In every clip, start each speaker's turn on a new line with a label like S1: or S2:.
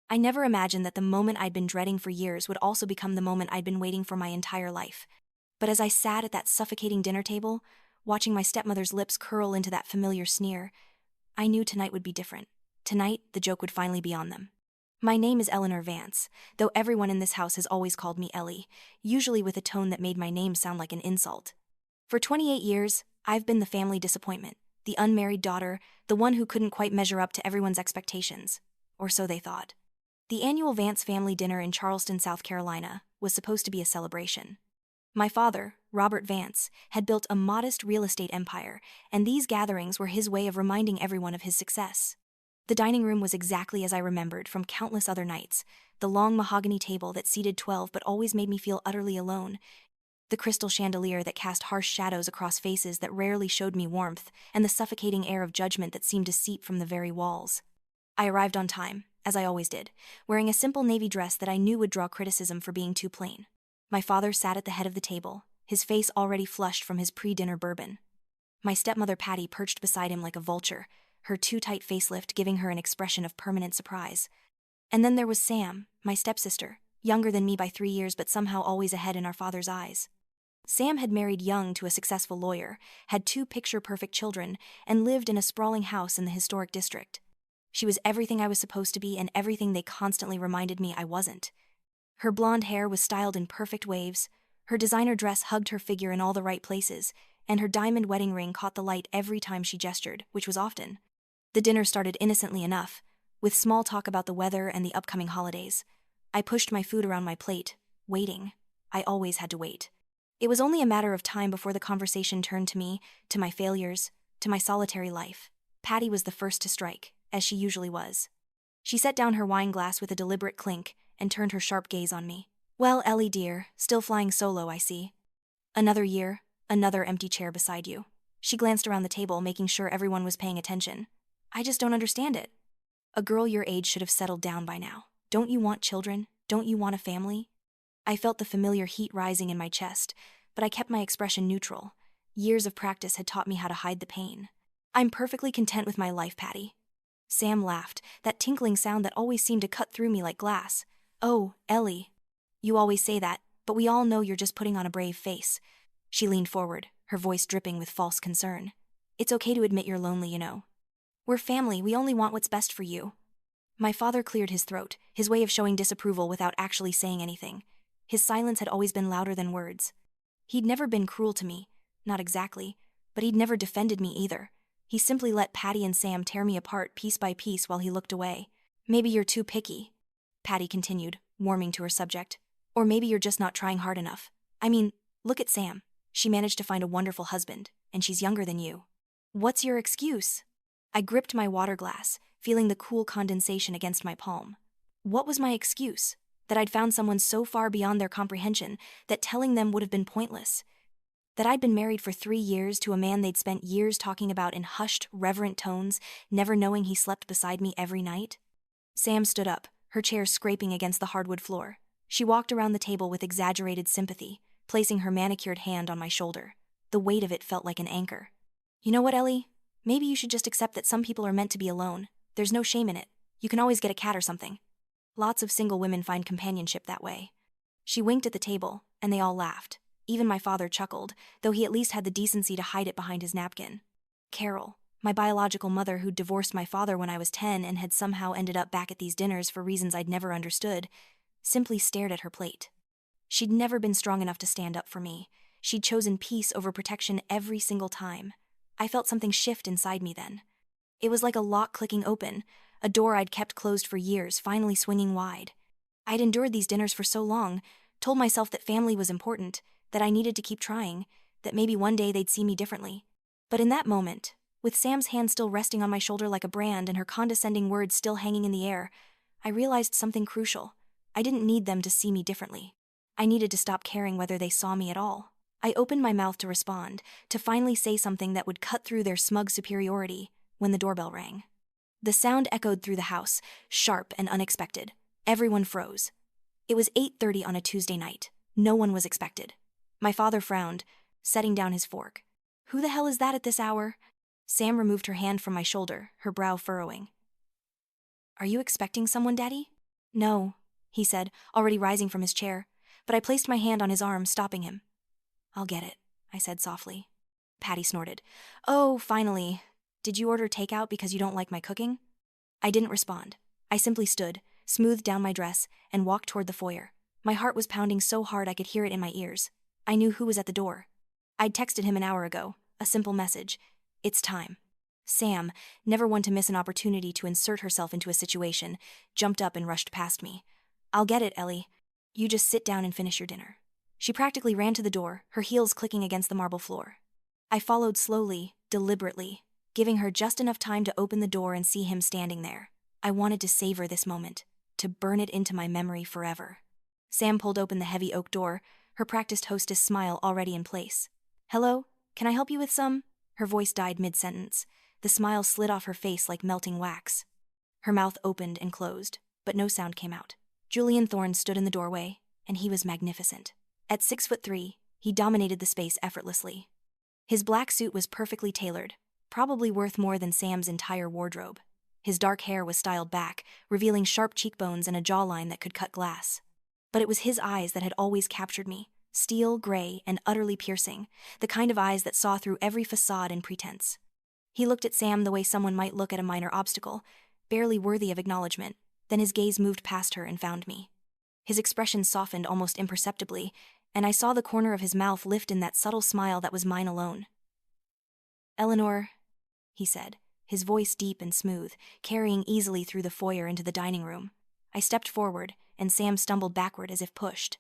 S1: I never imagined that the moment I'd been dreading for years would also become the moment I'd been waiting for my entire life. But as I sat at that suffocating dinner table, watching my stepmother's lips curl into that familiar sneer, I knew tonight would be different. Tonight, the joke would finally be on them. My name is Eleanor Vance, though everyone in this house has always called me Ellie, usually with a tone that made my name sound like an insult. For 28 years, I've been the family disappointment, the unmarried daughter, the one who couldn't quite measure up to everyone's expectations. Or so they thought. The annual Vance family dinner in Charleston, South Carolina, was supposed to be a celebration. My father, Robert Vance, had built a modest real estate empire, and these gatherings were his way of reminding everyone of his success. The dining room was exactly as I remembered from countless other nights, the long mahogany table that seated 12 but always made me feel utterly alone, the crystal chandelier that cast harsh shadows across faces that rarely showed me warmth, and the suffocating air of judgment that seemed to seep from the very walls. I arrived on time, as I always did, wearing a simple navy dress that I knew would draw criticism for being too plain. My father sat at the head of the table, his face already flushed from his pre-dinner bourbon. My stepmother Patty perched beside him like a vulture, her too-tight facelift giving her an expression of permanent surprise. And then there was Sam, my stepsister, younger than me by 3 years but somehow always ahead in our father's eyes. Sam had married young to a successful lawyer, had 2 picture-perfect children, and lived in a sprawling house in the historic district. She was everything I was supposed to be and everything they constantly reminded me I wasn't. Her blonde hair was styled in perfect waves, her designer dress hugged her figure in all the right places, and her diamond wedding ring caught the light every time she gestured, which was often. The dinner started innocently enough, with small talk about the weather and the upcoming holidays. I pushed my food around my plate, waiting. I always had to wait. It was only a matter of time before the conversation turned to me, to my failures, to my solitary life. Patty was the first to strike, as she usually was. She set down her wine glass with a deliberate clink and turned her sharp gaze on me. "Well, Ellie dear, still flying solo, I see. Another year, another empty chair beside you." She glanced around the table, making sure everyone was paying attention. "I just don't understand it. A girl your age should have settled down by now. Don't you want children? Don't you want a family?" I felt the familiar heat rising in my chest, but I kept my expression neutral. Years of practice had taught me how to hide the pain. "I'm perfectly content with my life, Patty." Sam laughed, that tinkling sound that always seemed to cut through me like glass. "Oh, Ellie. You always say that, but we all know you're just putting on a brave face." She leaned forward, her voice dripping with false concern. "It's okay to admit you're lonely, you know. We're family, we only want what's best for you." My father cleared his throat, his way of showing disapproval without actually saying anything. His silence had always been louder than words. He'd never been cruel to me, not exactly, but he'd never defended me either. He simply let Patty and Sam tear me apart piece by piece while he looked away. "Maybe you're too picky," Patty continued, warming to her subject. "Or maybe you're just not trying hard enough. I mean, look at Sam. She managed to find a wonderful husband, and she's younger than you. What's your excuse?" I gripped my water glass, feeling the cool condensation against my palm. What was my excuse? That I'd found someone so far beyond their comprehension that telling them would have been pointless. That I'd been married for 3 years to a man they'd spent years talking about in hushed, reverent tones, never knowing he slept beside me every night. Sam stood up, her chair scraping against the hardwood floor. She walked around the table with exaggerated sympathy, placing her manicured hand on my shoulder. The weight of it felt like an anchor. "You know what, Ellie? Maybe you should just accept that some people are meant to be alone. There's no shame in it. You can always get a cat or something. Lots of single women find companionship that way." She winked at the table, and they all laughed. Even my father chuckled, though he at least had the decency to hide it behind his napkin. Carol, my biological mother who'd divorced my father when I was 10 and had somehow ended up back at these dinners for reasons I'd never understood, simply stared at her plate. She'd never been strong enough to stand up for me. She'd chosen peace over protection every single time. I felt something shift inside me then. It was like a lock clicking open, a door I'd kept closed for years finally swinging wide. I'd endured these dinners for so long, told myself that family was important, that I needed to keep trying, that maybe one day they'd see me differently. But in that moment, with Sam's hand still resting on my shoulder like a brand and her condescending words still hanging in the air, I realized something crucial. I didn't need them to see me differently. I needed to stop caring whether they saw me at all. I opened my mouth to respond, to finally say something that would cut through their smug superiority, when the doorbell rang. The sound echoed through the house, sharp and unexpected. Everyone froze. It was 8:30 on a Tuesday night. No one was expected. My father frowned, setting down his fork. "Who the hell is that at this hour?" Sam removed her hand from my shoulder, her brow furrowing. "Are you expecting someone, Daddy?" No, he said, already rising from his chair, but I placed my hand on his arm, stopping him. I'll get it, I said softly. Patty snorted. Oh, finally. Did you order takeout because you don't like my cooking? I didn't respond. I simply stood, smoothed down my dress, and walked toward the foyer. My heart was pounding so hard I could hear it in my ears. I knew who was at the door. I'd texted him an hour ago, a simple message. It's time. Sam, never one to miss an opportunity to insert herself into a situation, jumped up and rushed past me. I'll get it, Ellie. You just sit down and finish your dinner. She practically ran to the door, her heels clicking against the marble floor. I followed slowly, deliberately, giving her just enough time to open the door and see him standing there. I wanted to savor this moment, to burn it into my memory forever. Sam pulled open the heavy oak door, her practiced hostess smile already in place. Hello, can I help you with some? Her voice died mid-sentence. The smile slid off her face like melting wax. Her mouth opened and closed, but no sound came out. Julian Thorne stood in the doorway, and he was magnificent. At 6'3", he dominated the space effortlessly. His black suit was perfectly tailored, probably worth more than Sam's entire wardrobe. His dark hair was styled back, revealing sharp cheekbones and a jawline that could cut glass. But it was his eyes that had always captured me, steel, gray, and utterly piercing, the kind of eyes that saw through every facade and pretense. He looked at Sam the way someone might look at a minor obstacle, barely worthy of acknowledgement, then his gaze moved past her and found me. His expression softened almost imperceptibly, and I saw the corner of his mouth lift in that subtle smile that was mine alone. Eleanor, he said, his voice deep and smooth, carrying easily through the foyer into the dining room. I stepped forward, and Sam stumbled backward as if pushed.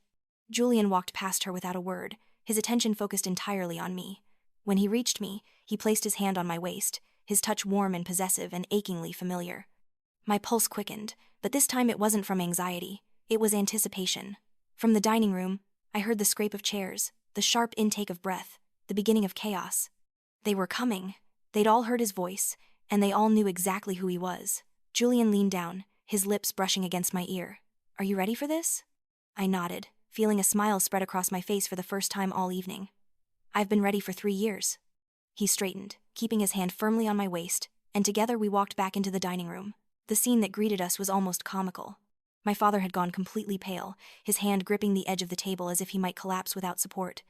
S1: Julian walked past her without a word, his attention focused entirely on me. When he reached me, he placed his hand on my waist, his touch warm and possessive and achingly familiar. My pulse quickened, but this time it wasn't from anxiety, it was anticipation. From the dining room, I heard the scrape of chairs, the sharp intake of breath, the beginning of chaos. They were coming. They'd all heard his voice, and they all knew exactly who he was. Julian leaned down, his lips brushing against my ear. Are you ready for this? I nodded, feeling a smile spread across my face for the first time all evening. I've been ready for 3 years. He straightened, keeping his hand firmly on my waist, and together we walked back into the dining room. The scene that greeted us was almost comical. My father had gone completely pale, his hand gripping the edge of the table as if he might collapse without support.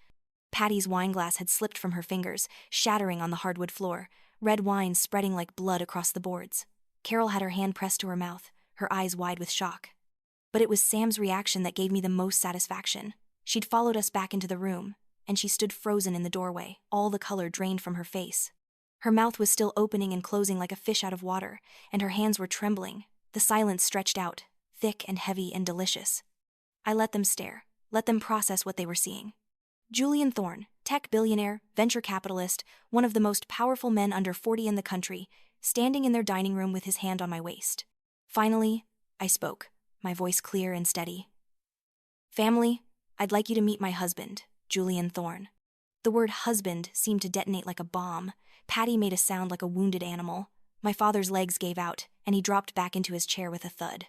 S1: Patty's wineglass had slipped from her fingers, shattering on the hardwood floor, red wine spreading like blood across the boards. Carol had her hand pressed to her mouth, her eyes wide with shock. But it was Sam's reaction that gave me the most satisfaction. She'd followed us back into the room, and she stood frozen in the doorway, all the color drained from her face. Her mouth was still opening and closing like a fish out of water, and her hands were trembling, the silence stretched out, thick and heavy and delicious. I let them stare, let them process what they were seeing. Julian Thorne, tech billionaire, venture capitalist, one of the most powerful men under 40 in the country, standing in their dining room with his hand on my waist. Finally, I spoke, my voice clear and steady. Family, I'd like you to meet my husband, Julian Thorne. The word husband seemed to detonate like a bomb. Patty made a sound like a wounded animal. My father's legs gave out, and he dropped back into his chair with a thud.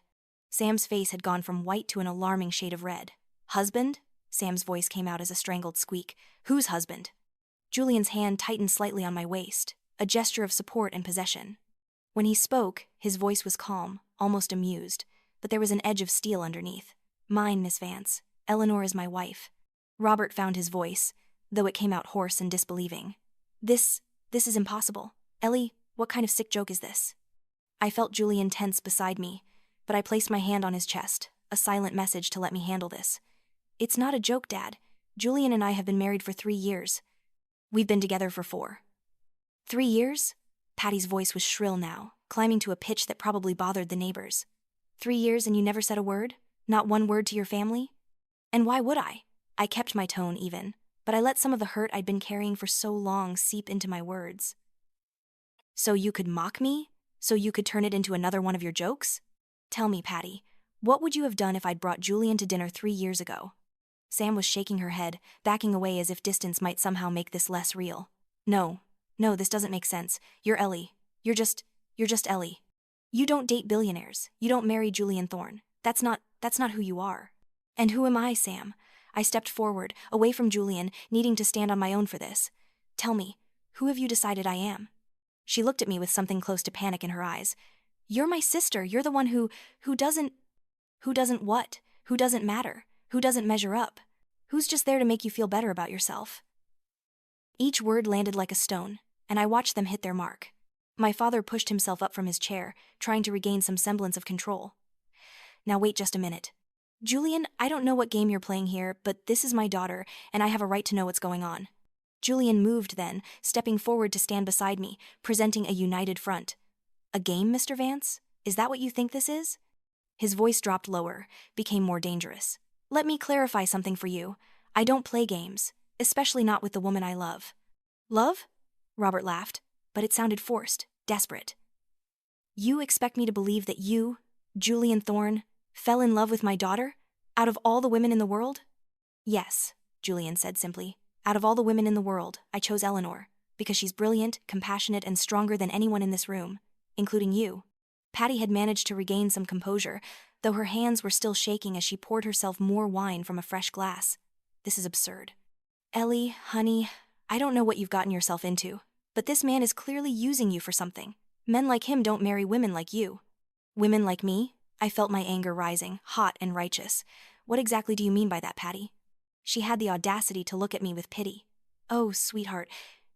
S1: Sam's face had gone from white to an alarming shade of red. Husband? Sam's voice came out as a strangled squeak. Whose husband? Julian's hand tightened slightly on my waist, a gesture of support and possession. When he spoke, his voice was calm, almost amused, but there was an edge of steel underneath. Mine, Miss Vance. Eleanor is my wife. Robert found his voice, though it came out hoarse and disbelieving. This is impossible. Ellie, what kind of sick joke is this? I felt Julian tense beside me, but I placed my hand on his chest, a silent message to let me handle this. It's not a joke, Dad. Julian and I have been married for 3 years. We've been together for 4. 3 years? Patty's voice was shrill now, climbing to a pitch that probably bothered the neighbors. 3 years and you never said a word? Not one word to your family? And why would I? I kept my tone even, but I let some of the hurt I'd been carrying for so long seep into my words. So you could mock me? So you could turn it into another one of your jokes? Tell me, Patty, what would you have done if I'd brought Julian to dinner 3 years ago? Sam was shaking her head, backing away as if distance might somehow make this less real. No, this doesn't make sense. You're Ellie. You're just Ellie. You don't date billionaires. You don't marry Julian Thorne. That's not who you are. And who am I, Sam? I stepped forward, away from Julian, needing to stand on my own for this. Tell me, who have you decided I am? She looked at me with something close to panic in her eyes. You're my sister. You're the one who doesn't... Who doesn't what? Who doesn't matter? Who doesn't measure up? Who's just there to make you feel better about yourself? Each word landed like a stone, and I watched them hit their mark. My father pushed himself up from his chair, trying to regain some semblance of control. Now wait just a minute. Julian, I don't know what game you're playing here, but this is my daughter, and I have a right to know what's going on. Julian moved then, stepping forward to stand beside me, presenting a united front. A game, Mr. Vance? Is that what you think this is? His voice dropped lower, became more dangerous. Let me clarify something for you. I don't play games, especially not with the woman I love. Love? Robert laughed, but it sounded forced, desperate. You expect me to believe that you, Julian Thorne, fell in love with my daughter? Out of all the women in the world? Yes, Julian said simply. Out of all the women in the world, I chose Eleanor, because she's brilliant, compassionate, and stronger than anyone in this room, including you. Patty had managed to regain some composure, though her hands were still shaking as she poured herself more wine from a fresh glass. This is absurd. Ellie, honey, I don't know what you've gotten yourself into, but this man is clearly using you for something. Men like him don't marry women like you. Women like me? I felt my anger rising, hot and righteous. What exactly do you mean by that, Patty? She had the audacity to look at me with pity. Oh, sweetheart,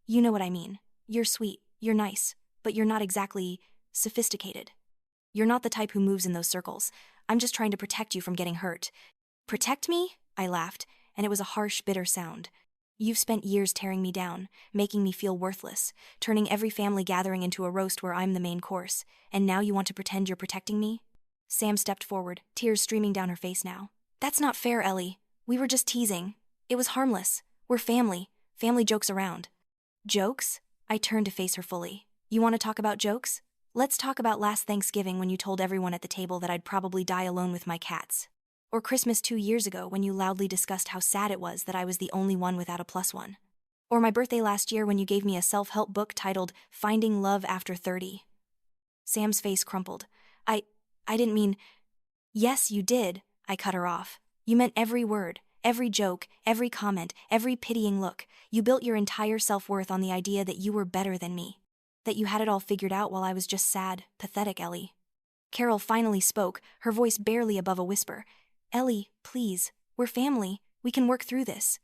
S1: you know what I mean. You're sweet, you're nice, but you're not exactly sophisticated. You're not the type who moves in those circles. I'm just trying to protect you from getting hurt. Protect me? I laughed, and it was a harsh, bitter sound. You've spent years tearing me down, making me feel worthless, turning every family gathering into a roast where I'm the main course, and now you want to pretend you're protecting me? Sam stepped forward, tears streaming down her face now. That's not fair, Ellie. We were just teasing. It was harmless. We're family. Family jokes around. Jokes? I turned to face her fully. You want to talk about jokes? Let's talk about last Thanksgiving when you told everyone at the table that I'd probably die alone with my cats. Or Christmas 2 years ago when you loudly discussed how sad it was that I was the only one without a plus one. Or my birthday last year when you gave me a self-help book titled Finding Love After 30. Sam's face crumpled. I didn't mean... Yes, you did, I cut her off. You meant every word, every joke, every comment, every pitying look. You built your entire self-worth on the idea that you were better than me. That you had it all figured out while I was just sad, pathetic Ellie. Carol finally spoke, her voice barely above a whisper. Ellie, please, we're family. We can work through this.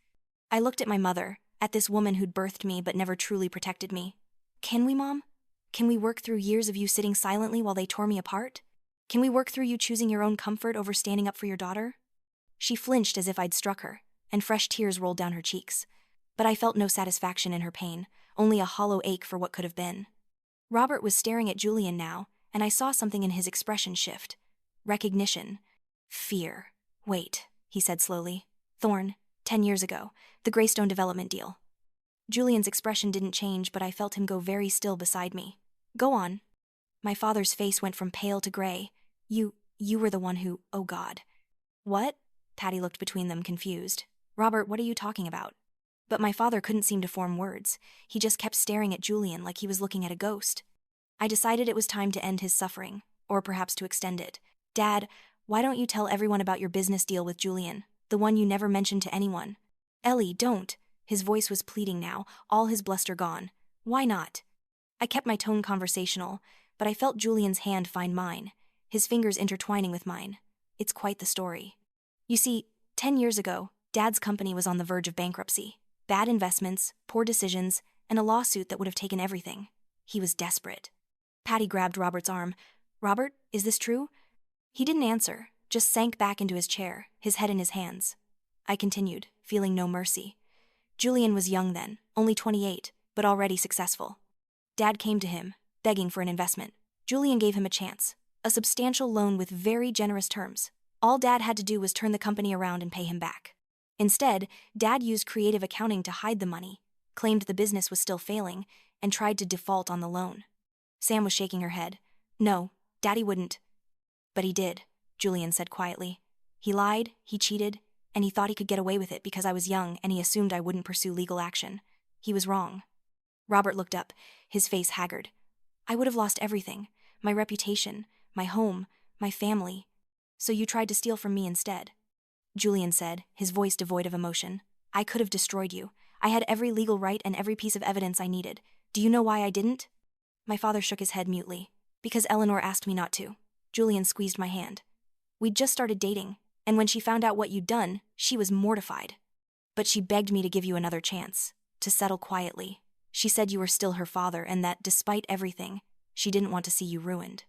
S1: I looked at my mother, at this woman who'd birthed me but never truly protected me. Can we, Mom? Can we work through years of you sitting silently while they tore me apart? Can we work through you choosing your own comfort over standing up for your daughter? She flinched as if I'd struck her, and fresh tears rolled down her cheeks. But I felt no satisfaction in her pain, only a hollow ache for what could have been. Robert was staring at Julian now, and I saw something in his expression shift. Recognition. Fear. Wait, he said slowly. Thorne, 10 years ago, the Greystone development deal. Julian's expression didn't change, but I felt him go very still beside me. Go on. My father's face went from pale to gray. You were the one who, oh God. What? Patty looked between them, confused. Robert, what are you talking about? But my father couldn't seem to form words. He just kept staring at Julian like he was looking at a ghost. I decided it was time to end his suffering, or perhaps to extend it. Dad, why don't you tell everyone about your business deal with Julian, the one you never mentioned to anyone? Ellie, don't. His voice was pleading now, all his bluster gone. Why not? I kept my tone conversational, but I felt Julian's hand find mine, his fingers intertwining with mine. It's quite the story. You see, 10 years ago, Dad's company was on the verge of bankruptcy. Bad investments, poor decisions, and a lawsuit that would have taken everything. He was desperate. Patty grabbed Robert's arm. Robert, is this true? He didn't answer, just sank back into his chair, his head in his hands. I continued, feeling no mercy. Julian was young then, only 28, but already successful. Dad came to him, begging for an investment. Julian gave him a chance, a substantial loan with very generous terms. All Dad had to do was turn the company around and pay him back. Instead, Dad used creative accounting to hide the money, claimed the business was still failing, and tried to default on the loan. Sam was shaking her head. No, Daddy wouldn't. But he did, Julian said quietly. He lied, he cheated, and he thought he could get away with it because I was young and he assumed I wouldn't pursue legal action. He was wrong. Robert looked up, his face haggard. I would have lost everything, my reputation, my home, my family. So you tried to steal from me instead. Julian said, his voice devoid of emotion. I could have destroyed you. I had every legal right and every piece of evidence I needed. Do you know why I didn't? My father shook his head mutely. Because Eleanor asked me not to. Julian squeezed my hand. We'd just started dating, and when she found out what you'd done, she was mortified. But she begged me to give you another chance, to settle quietly. She said you were still her father and that, despite everything, she didn't want to see you ruined.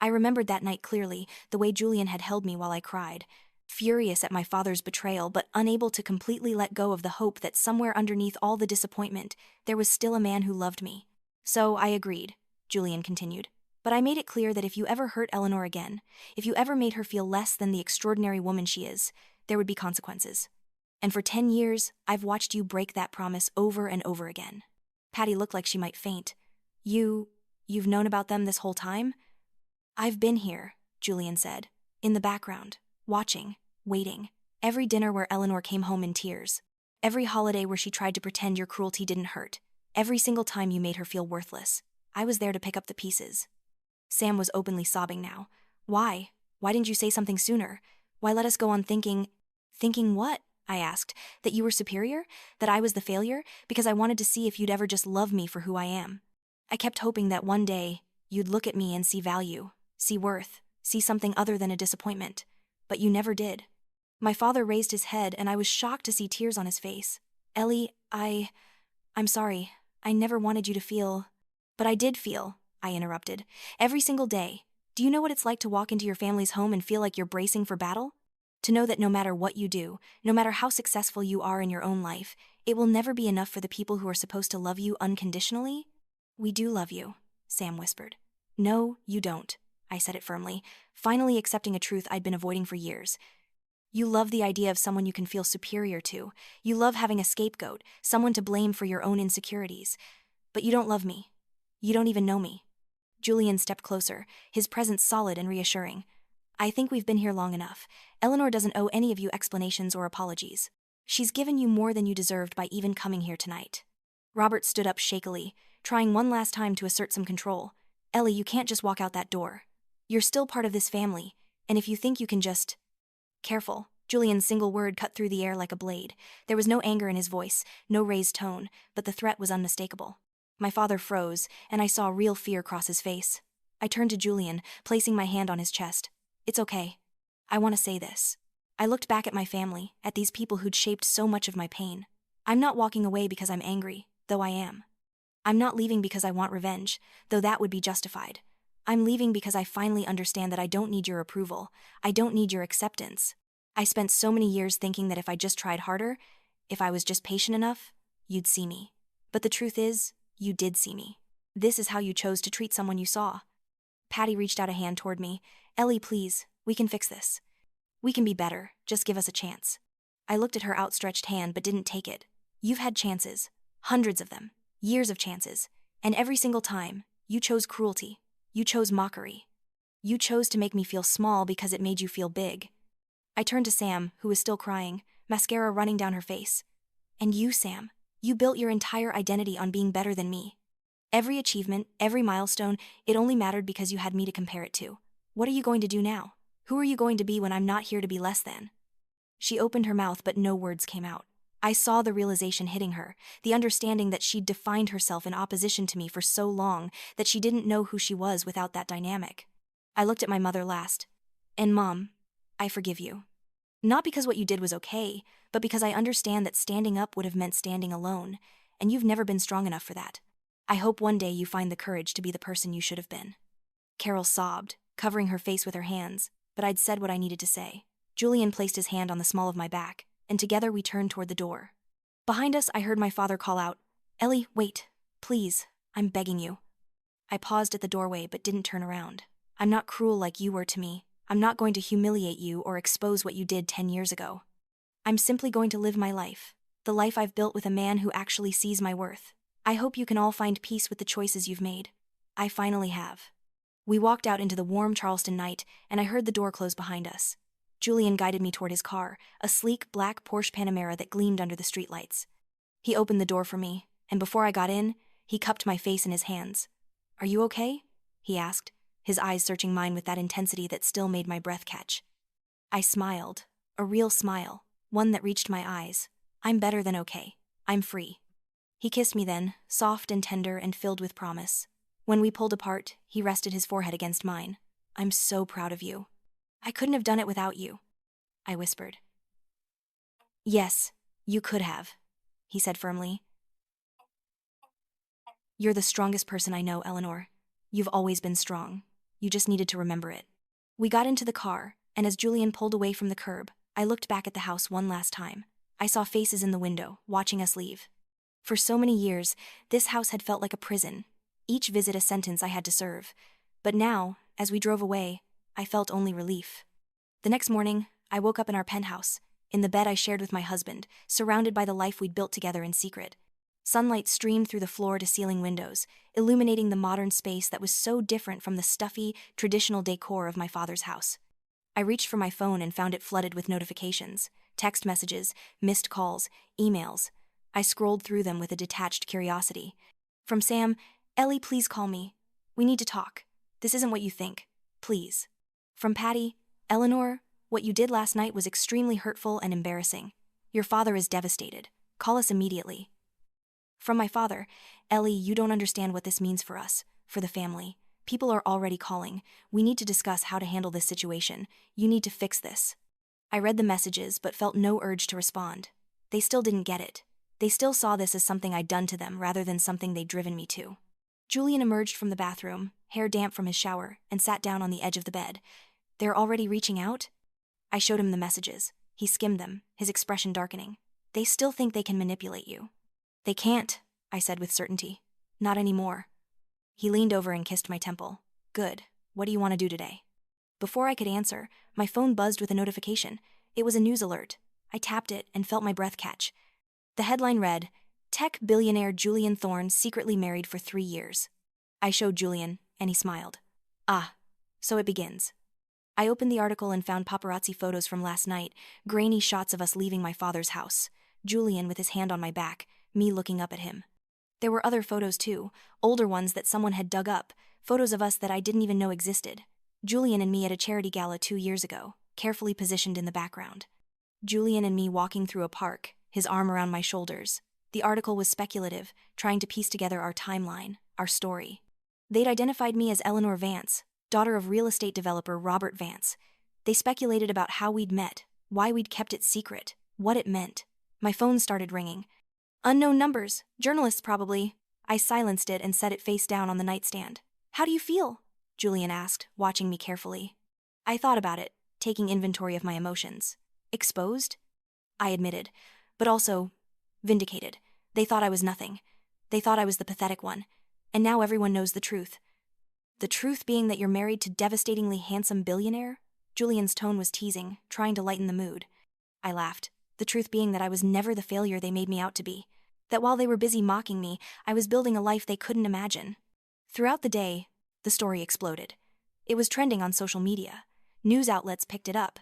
S1: I remembered that night clearly, the way Julian had held me while I cried, furious at my father's betrayal but unable to completely let go of the hope that somewhere underneath all the disappointment, there was still a man who loved me. So I agreed, Julian continued. But I made it clear that if you ever hurt Eleanor again, if you ever made her feel less than the extraordinary woman she is, there would be consequences. And for 10 years, I've watched you break that promise over and over again. Patty looked like she might faint. You've known about them this whole time? I've been here, Julian said, in the background, watching, waiting. Every dinner where Eleanor came home in tears. Every holiday where she tried to pretend your cruelty didn't hurt. Every single time you made her feel worthless. I was there to pick up the pieces. Sam was openly sobbing now. Why? Why didn't you say something sooner? Why let us go on thinking... Thinking what? I asked. That you were superior? That I was the failure? Because I wanted to see if you'd ever just love me for who I am. I kept hoping that one day, you'd look at me and see value, see worth, see something other than a disappointment. But you never did. My father raised his head and I was shocked to see tears on his face. Ellie, I'm sorry. I never wanted you to feel... But I did feel, I interrupted. Every single day. Do you know what it's like to walk into your family's home and feel like you're bracing for battle? To know that no matter what you do, no matter how successful you are in your own life, it will never be enough for the people who are supposed to love you unconditionally? We do love you, Sam whispered. No, you don't, I said it firmly, finally accepting a truth I'd been avoiding for years. You love the idea of someone you can feel superior to. You love having a scapegoat, someone to blame for your own insecurities. But you don't love me. You don't even know me. Julian stepped closer, his presence solid and reassuring. I think we've been here long enough. Eleanor doesn't owe any of you explanations or apologies. She's given you more than you deserved by even coming here tonight. Robert stood up shakily, trying one last time to assert some control. Ellie, you can't just walk out that door. You're still part of this family, and if you think you can just... Careful. Julian's single word cut through the air like a blade. There was no anger in his voice, no raised tone, but the threat was unmistakable. My father froze, and I saw real fear cross his face. I turned to Julian, placing my hand on his chest. It's okay. I want to say this. I looked back at my family, at these people who'd shaped so much of my pain. I'm not walking away because I'm angry, though I am. I'm not leaving because I want revenge, though that would be justified. I'm leaving because I finally understand that I don't need your approval. I don't need your acceptance. I spent so many years thinking that if I just tried harder, if I was just patient enough, you'd see me. But the truth is, you did see me. This is how you chose to treat someone you saw. Patty reached out a hand toward me. Ellie, please, we can fix this. We can be better, just give us a chance. I looked at her outstretched hand but didn't take it. You've had chances, hundreds of them, years of chances, and every single time, you chose cruelty. You chose mockery. You chose to make me feel small because it made you feel big. I turned to Sam, who was still crying, mascara running down her face. And you, Sam, you built your entire identity on being better than me. Every achievement, every milestone, it only mattered because you had me to compare it to. What are you going to do now? Who are you going to be when I'm not here to be less than? She opened her mouth but no words came out. I saw the realization hitting her, the understanding that she'd defined herself in opposition to me for so long that she didn't know who she was without that dynamic. I looked at my mother last. And Mom, I forgive you. Not because what you did was okay, but because I understand that standing up would have meant standing alone, and you've never been strong enough for that. I hope one day you find the courage to be the person you should have been. Carol sobbed, covering her face with her hands, but I'd said what I needed to say. Julian placed his hand on the small of my back, and together we turned toward the door. Behind us, I heard my father call out, Ellie, wait, please, I'm begging you. I paused at the doorway but didn't turn around. I'm not cruel like you were to me. I'm not going to humiliate you or expose what you did 10 years ago. I'm simply going to live my life, the life I've built with a man who actually sees my worth. I hope you can all find peace with the choices you've made. I finally have. We walked out into the warm Charleston night, and I heard the door close behind us. Julian guided me toward his car, a sleek black Porsche Panamera that gleamed under the streetlights. He opened the door for me, and before I got in, he cupped my face in his hands. Are you okay? He asked, his eyes searching mine with that intensity that still made my breath catch. I smiled, a real smile, one that reached my eyes. I'm better than okay. I'm free. He kissed me then, soft and tender and filled with promise. When we pulled apart, he rested his forehead against mine. I'm so proud of you. I couldn't have done it without you, I whispered. Yes, you could have, he said firmly. You're the strongest person I know, Eleanor. You've always been strong. You just needed to remember it. We got into the car, and as Julian pulled away from the curb, I looked back at the house one last time. I saw faces in the window, watching us leave. For so many years, this house had felt like a prison, each visit a sentence I had to serve. But now, as we drove away, I felt only relief. The next morning, I woke up in our penthouse, in the bed I shared with my husband, surrounded by the life we'd built together in secret. Sunlight streamed through the floor-to-ceiling windows, illuminating the modern space that was so different from the stuffy, traditional decor of my father's house. I reached for my phone and found it flooded with notifications, text messages, missed calls, emails. I scrolled through them with a detached curiosity. From Sam, "Ellie, please call me. We need to talk. This isn't what you think. Please." From Patty, "Eleanor, what you did last night was extremely hurtful and embarrassing. Your father is devastated. Call us immediately." From my father, "Ellie, you don't understand what this means for us, for the family. People are already calling. We need to discuss how to handle this situation. You need to fix this." I read the messages but felt no urge to respond. They still didn't get it. They still saw this as something I'd done to them rather than something they'd driven me to. Julian emerged from the bathroom, hair damp from his shower, and sat down on the edge of the bed. "They're already reaching out?" I showed him the messages. He skimmed them, his expression darkening. "They still think they can manipulate you." "They can't," I said with certainty. "Not anymore." He leaned over and kissed my temple. "Good. What do you want to do today?" Before I could answer, my phone buzzed with a notification. It was a news alert. I tapped it and felt my breath catch. The headline read, "Tech billionaire Julian Thorne secretly married for 3 years." I showed Julian, and he smiled. "Ah, so it begins." I opened the article and found paparazzi photos from last night, grainy shots of us leaving my father's house. Julian with his hand on my back, me looking up at him. There were other photos too, older ones that someone had dug up, photos of us that I didn't even know existed. Julian and me at a charity gala 2 years ago, carefully positioned in the background. Julian and me walking through a park, his arm around my shoulders. The article was speculative, trying to piece together our timeline, our story. They'd identified me as Eleanor Vance, daughter of real estate developer Robert Vance. They speculated about how we'd met, why we'd kept it secret, what it meant. My phone started ringing. "Unknown numbers, journalists probably." I silenced it and set it face down on the nightstand. "How do you feel?" Julian asked, watching me carefully. I thought about it, taking inventory of my emotions. Exposed? I admitted, but also vindicated. They thought I was nothing. They thought I was the pathetic one. And now everyone knows the truth. "The truth being that you're married to devastatingly handsome billionaire?" Julian's tone was teasing, trying to lighten the mood. I laughed. "The truth being that I was never the failure they made me out to be. That while they were busy mocking me, I was building a life they couldn't imagine." Throughout the day, the story exploded. It was trending on social media. News outlets picked it up.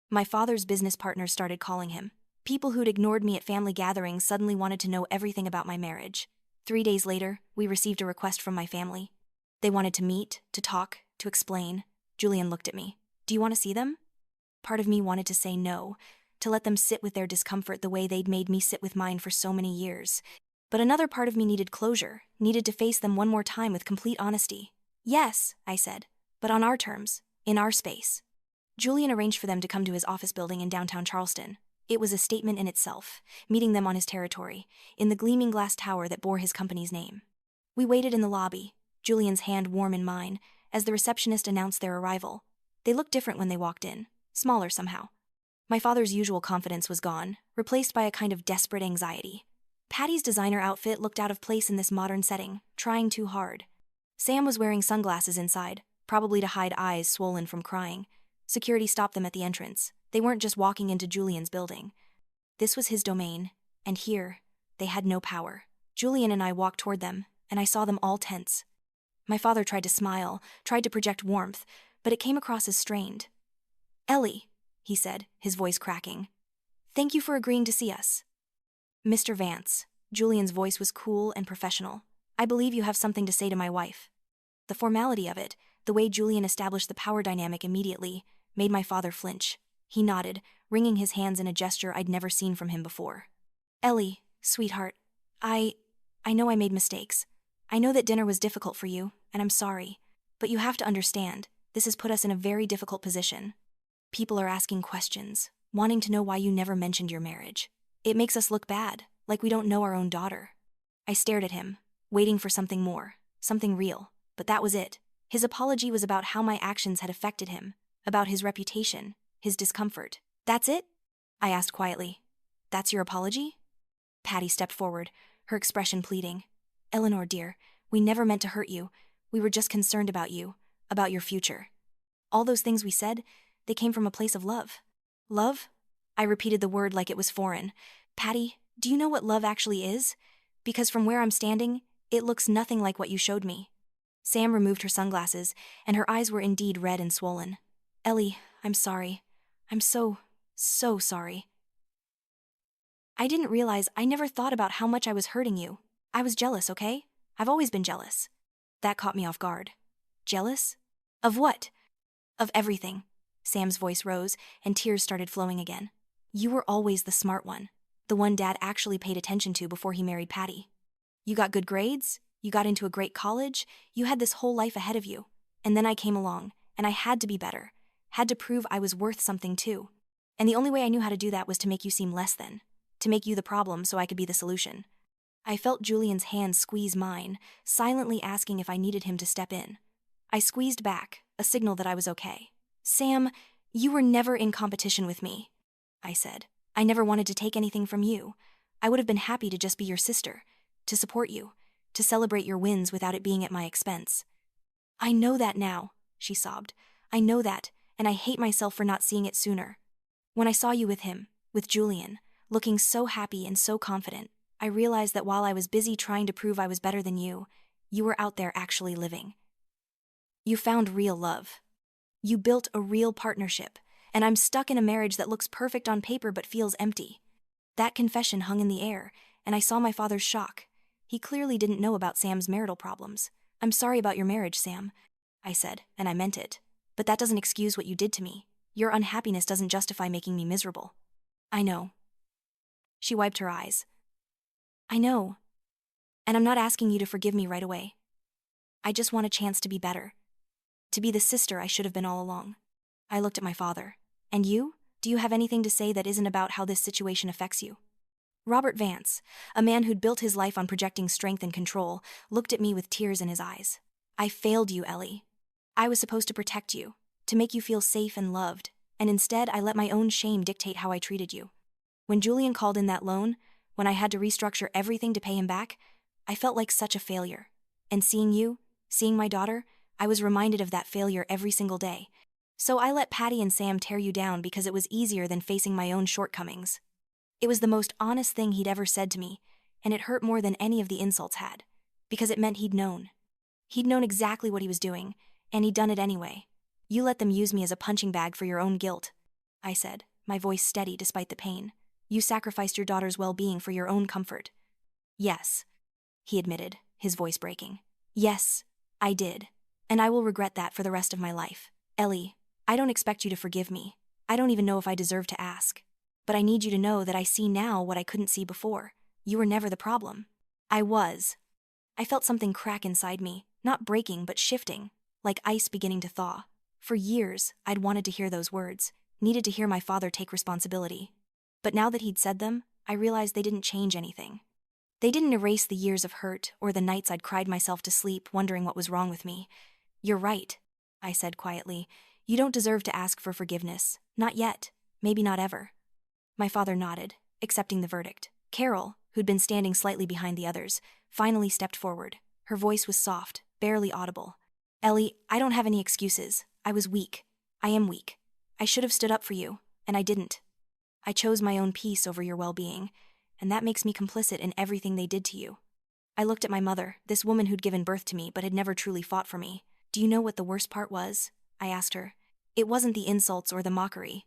S1: My father's business partners started calling him. People who'd ignored me at family gatherings suddenly wanted to know everything about my marriage. 3 days later, we received a request from my family. They wanted to meet, to talk, to explain. Julian looked at me. "Do you want to see them?" Part of me wanted to say no, to let them sit with their discomfort the way they'd made me sit with mine for so many years. But another part of me needed closure, needed to face them one more time with complete honesty. "Yes," I said, "but on our terms, in our space." Julian arranged for them to come to his office building in downtown Charleston. It was a statement in itself, meeting them on his territory, in the gleaming glass tower that bore his company's name. We waited in the lobby, Julian's hand warm in mine, as the receptionist announced their arrival. They looked different when they walked in, smaller somehow. My father's usual confidence was gone, replaced by a kind of desperate anxiety. Patty's designer outfit looked out of place in this modern setting, trying too hard. Sam was wearing sunglasses inside, probably to hide eyes swollen from crying. Security stopped them at the entrance. They weren't just walking into Julian's building. This was his domain, and here, they had no power. Julian and I walked toward them, and I saw them all tense. My father tried to smile, tried to project warmth, but it came across as strained. "Ellie," he said, his voice cracking. "Thank you for agreeing to see us." "Mr. Vance," Julian's voice was cool and professional. "I believe you have something to say to my wife." The formality of it, the way Julian established the power dynamic immediately, made my father flinch. He nodded, wringing his hands in a gesture I'd never seen from him before. "Ellie, sweetheart, I know I made mistakes. I know that dinner was difficult for you, and I'm sorry. But you have to understand, this has put us in a very difficult position." People are asking questions, wanting to know why you never mentioned your marriage. It makes us look bad, like we don't know our own daughter. I stared at him, waiting for something more, something real, but that was it. His apology was about how my actions had affected him, about his reputation, his discomfort. That's it? I asked quietly. That's your apology? Patty stepped forward, her expression pleading. Eleanor, dear, we never meant to hurt you. We were just concerned about you, about your future. All those things we said, they came from a place of love. Love? I repeated the word like it was foreign. Patty, do you know what love actually is? Because from where I'm standing, it looks nothing like what you showed me. Sam removed her sunglasses, and her eyes were indeed red and swollen. Ellie, I'm sorry. I'm so sorry. I didn't realize I never thought about how much I was hurting you. I was jealous, okay? I've always been jealous. That caught me off guard. Jealous? Of what? Of everything. Sam's voice rose, and tears started flowing again. You were always the smart one, the one Dad actually paid attention to before he married Patty. You got good grades, you got into a great college, you had this whole life ahead of you. And then I came along, and I had to be better, had to prove I was worth something too. And the only way I knew how to do that was to make you seem less than, to make you the problem so I could be the solution. I felt Julian's hand squeeze mine, silently asking if I needed him to step in. I squeezed back, a signal that I was okay. Sam, you were never in competition with me, I said. I never wanted to take anything from you. I would have been happy to just be your sister, to support you, to celebrate your wins without it being at my expense. I know that now, she sobbed. I know that, and I hate myself for not seeing it sooner. When I saw you with him, with Julian, looking so happy and so confident, I realized that while I was busy trying to prove I was better than you were out there actually living. You found real love. You built a real partnership, and I'm stuck in a marriage that looks perfect on paper but feels empty. That confession hung in the air, and I saw my father's shock. He clearly didn't know about Sam's marital problems. I'm sorry about your marriage, Sam, I said, and I meant it. But that doesn't excuse what you did to me. Your unhappiness doesn't justify making me miserable. I know. She wiped her eyes. I know. And I'm not asking you to forgive me right away. I just want a chance to be better. To be the sister I should have been all along. I looked at my father. And you? Do you have anything to say that isn't about how this situation affects you? Robert Vance, a man who'd built his life on projecting strength and control, looked at me with tears in his eyes. I failed you, Ellie. I was supposed to protect you, to make you feel safe and loved, and instead I let my own shame dictate how I treated you. When Julian called in that loan, when I had to restructure everything to pay him back, I felt like such a failure. And seeing you, seeing my daughter, I was reminded of that failure every single day. So I let Patty and Sam tear you down because it was easier than facing my own shortcomings. It was the most honest thing he'd ever said to me, and it hurt more than any of the insults had, because it meant he'd known. He'd known exactly what he was doing, and he'd done it anyway. You let them use me as a punching bag for your own guilt, I said, my voice steady despite the pain. You sacrificed your daughter's well-being for your own comfort. Yes, he admitted, his voice breaking. Yes, I did. And I will regret that for the rest of my life. Ellie, I don't expect you to forgive me. I don't even know if I deserve to ask. But I need you to know that I see now what I couldn't see before. You were never the problem. I was. I felt something crack inside me, not breaking but shifting, like ice beginning to thaw. For years, I'd wanted to hear those words, needed to hear my father take responsibility. But now that he'd said them, I realized they didn't change anything. They didn't erase the years of hurt or the nights I'd cried myself to sleep wondering what was wrong with me. You're right, I said quietly. You don't deserve to ask for forgiveness. Not yet. Maybe not ever. My father nodded, accepting the verdict. Carol, who'd been standing slightly behind the others, finally stepped forward. Her voice was soft, barely audible. Ellie, I don't have any excuses. I was weak. I am weak. I should have stood up for you, and I didn't. I chose my own peace over your well-being, and that makes me complicit in everything they did to you. I looked at my mother, this woman who'd given birth to me but had never truly fought for me. Do you know what the worst part was? I asked her. It wasn't the insults or the mockery.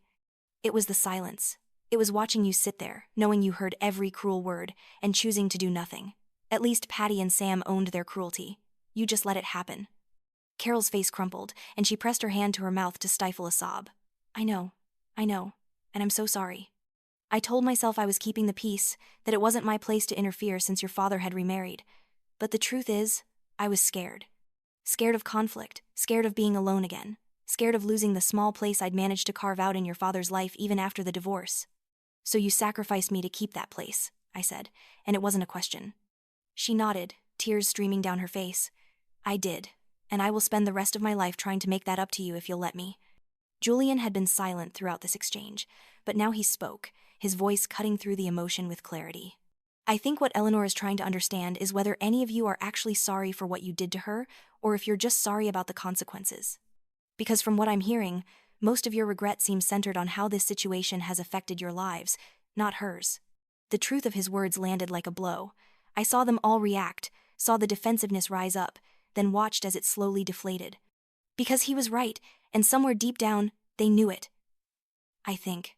S1: It was the silence. It was watching you sit there, knowing you heard every cruel word, and choosing to do nothing. At least Patty and Sam owned their cruelty. You just let it happen. Carol's face crumpled, and she pressed her hand to her mouth to stifle a sob. I know, and I'm so sorry. I told myself I was keeping the peace, that it wasn't my place to interfere since your father had remarried. But the truth is, I was scared. Scared of conflict, scared of being alone again, scared of losing the small place I'd managed to carve out in your father's life even after the divorce. So you sacrificed me to keep that place, I said, and it wasn't a question. She nodded, tears streaming down her face. I did, and I will spend the rest of my life trying to make that up to you if you'll let me. Julian had been silent throughout this exchange, but now he spoke, his voice cutting through the emotion with clarity. I think what Eleanor is trying to understand is whether any of you are actually sorry for what you did to her, or if you're just sorry about the consequences. Because from what I'm hearing, most of your regret seems centered on how this situation has affected your lives, not hers. The truth of his words landed like a blow. I saw them all react, saw the defensiveness rise up, then watched as it slowly deflated. Because he was right, and somewhere deep down, they knew it. I think,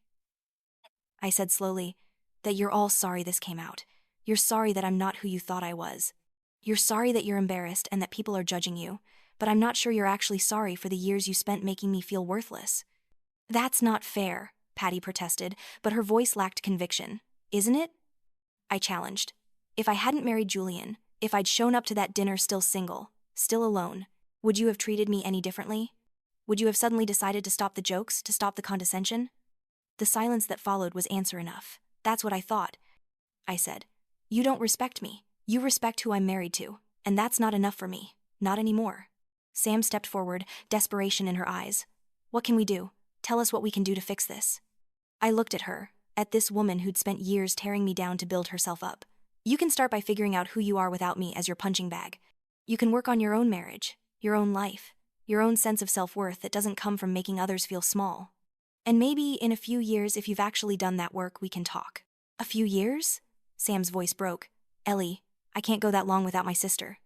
S1: I said slowly, that you're all sorry this came out. You're sorry that I'm not who you thought I was. You're sorry that you're embarrassed and that people are judging you, but I'm not sure you're actually sorry for the years you spent making me feel worthless. That's not fair, Patty protested, but her voice lacked conviction. Isn't it? I challenged. If I hadn't married Julian, if I'd shown up to that dinner still single, still alone, would you have treated me any differently? Would you have suddenly decided to stop the jokes, to stop the condescension? The silence that followed was answer enough. That's what I thought. I said, you don't respect me. You respect who I'm married to, and that's not enough for me. Not anymore. Sam stepped forward, desperation in her eyes. What can we do? Tell us what we can do to fix this. I looked at her, at this woman who'd spent years tearing me down to build herself up. You can start by figuring out who you are without me as your punching bag. You can work on your own marriage, your own life, your own sense of self-worth that doesn't come from making others feel small. And maybe in a few years, if you've actually done that work, we can talk. A few years? Sam's voice broke. Ellie, I can't go that long without my sister.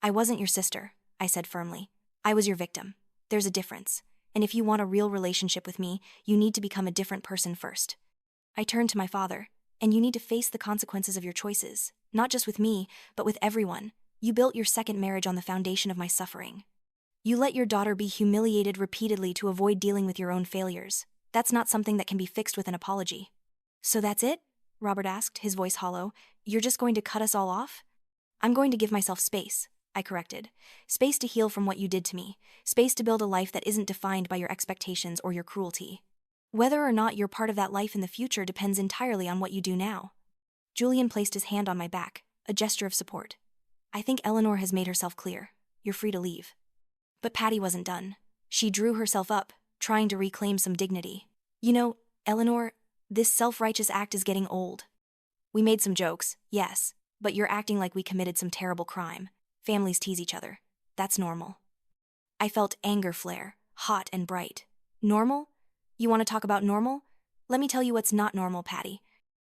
S1: I wasn't your sister, I said firmly. I was your victim. There's a difference. And if you want a real relationship with me, you need to become a different person first. I turned to my father, and you need to face the consequences of your choices, not just with me, but with everyone. You built your second marriage on the foundation of my suffering. You let your daughter be humiliated repeatedly to avoid dealing with your own failures. That's not something that can be fixed with an apology. So that's it? Robert asked, his voice hollow. You're just going to cut us all off? I'm going to give myself space, I corrected. Space to heal from what you did to me. Space to build a life that isn't defined by your expectations or your cruelty. Whether or not you're part of that life in the future depends entirely on what you do now. Julian placed his hand on my back, a gesture of support. I think Eleanor has made herself clear. You're free to leave. But Patty wasn't done. She drew herself up, trying to reclaim some dignity. You know, Eleanor, this self-righteous act is getting old. We made some jokes, yes, but you're acting like we committed some terrible crime. Families tease each other. That's normal. I felt anger flare, hot and bright. Normal? You want to talk about normal? Let me tell you what's not normal, Patty.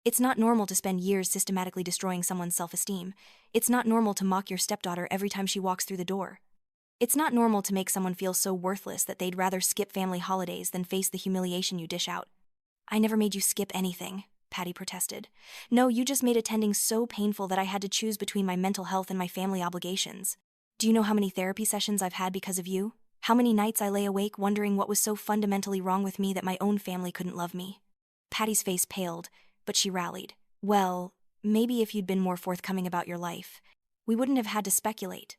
S1: It's not normal to spend years systematically destroying someone's self-esteem. It's not normal to mock your stepdaughter every time she walks through the door. It's not normal to make someone feel so worthless that they'd rather skip family holidays than face the humiliation you dish out. I never made you skip anything, Patty protested. No, you just made attending so painful that I had to choose between my mental health and my family obligations. Do you know how many therapy sessions I've had because of you? How many nights I lay awake wondering what was so fundamentally wrong with me that my own family couldn't love me? Patty's face paled, but she rallied. Well, maybe if you'd been more forthcoming about your life, we wouldn't have had to speculate.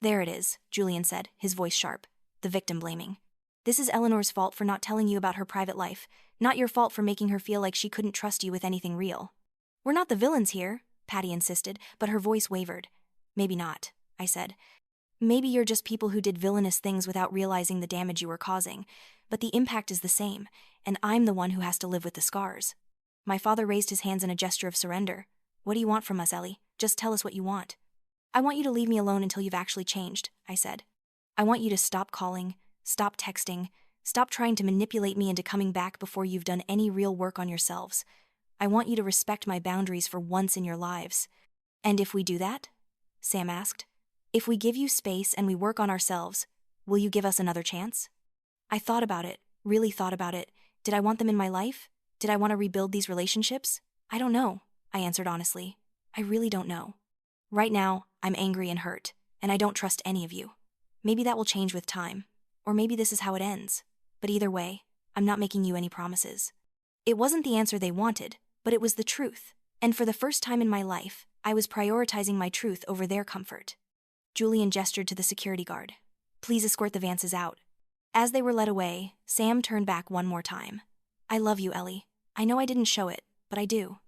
S1: There it is, Julian said, his voice sharp, the victim blaming. This is Eleanor's fault for not telling you about her private life, not your fault for making her feel like she couldn't trust you with anything real. We're not the villains here, Patty insisted, but her voice wavered. Maybe not, I said. Maybe you're just people who did villainous things without realizing the damage you were causing, but the impact is the same, and I'm the one who has to live with the scars. My father raised his hands in a gesture of surrender. What do you want from us, Ellie? Just tell us what you want. I want you to leave me alone until you've actually changed, I said. I want you to stop calling, stop texting, stop trying to manipulate me into coming back before you've done any real work on yourselves. I want you to respect my boundaries for once in your lives. And if we do that? Sam asked. If we give you space and we work on ourselves, will you give us another chance? I thought about it, really thought about it. Did I want them in my life? Did I want to rebuild these relationships? I don't know, I answered honestly. I really don't know. Right now, I'm angry and hurt, and I don't trust any of you. Maybe that will change with time, or maybe this is how it ends. But either way, I'm not making you any promises. It wasn't the answer they wanted, but it was the truth. And for the first time in my life, I was prioritizing my truth over their comfort. Julian gestured to the security guard. Please escort the Vances out. As they were led away, Sam turned back one more time. I love you, Ellie. I know I didn't show it, but I do.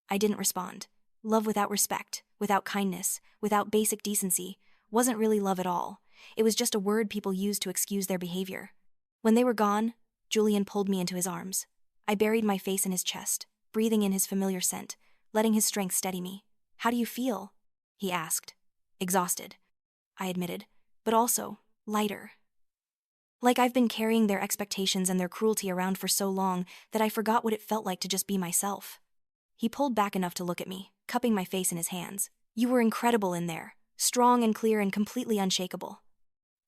S1: I didn't respond. Love without respect, without kindness, without basic decency, wasn't really love at all. It was just a word people used to excuse their behavior. When they were gone, Julian pulled me into his arms. I buried my face in his chest, breathing in his familiar scent, letting his strength steady me. How do you feel? He asked. Exhausted, I admitted, but also lighter. Like I've been carrying their expectations and their cruelty around for so long that I forgot what it felt like to just be myself. He pulled back enough to look at me, cupping my face in his hands. You were incredible in there, strong and clear and completely unshakable.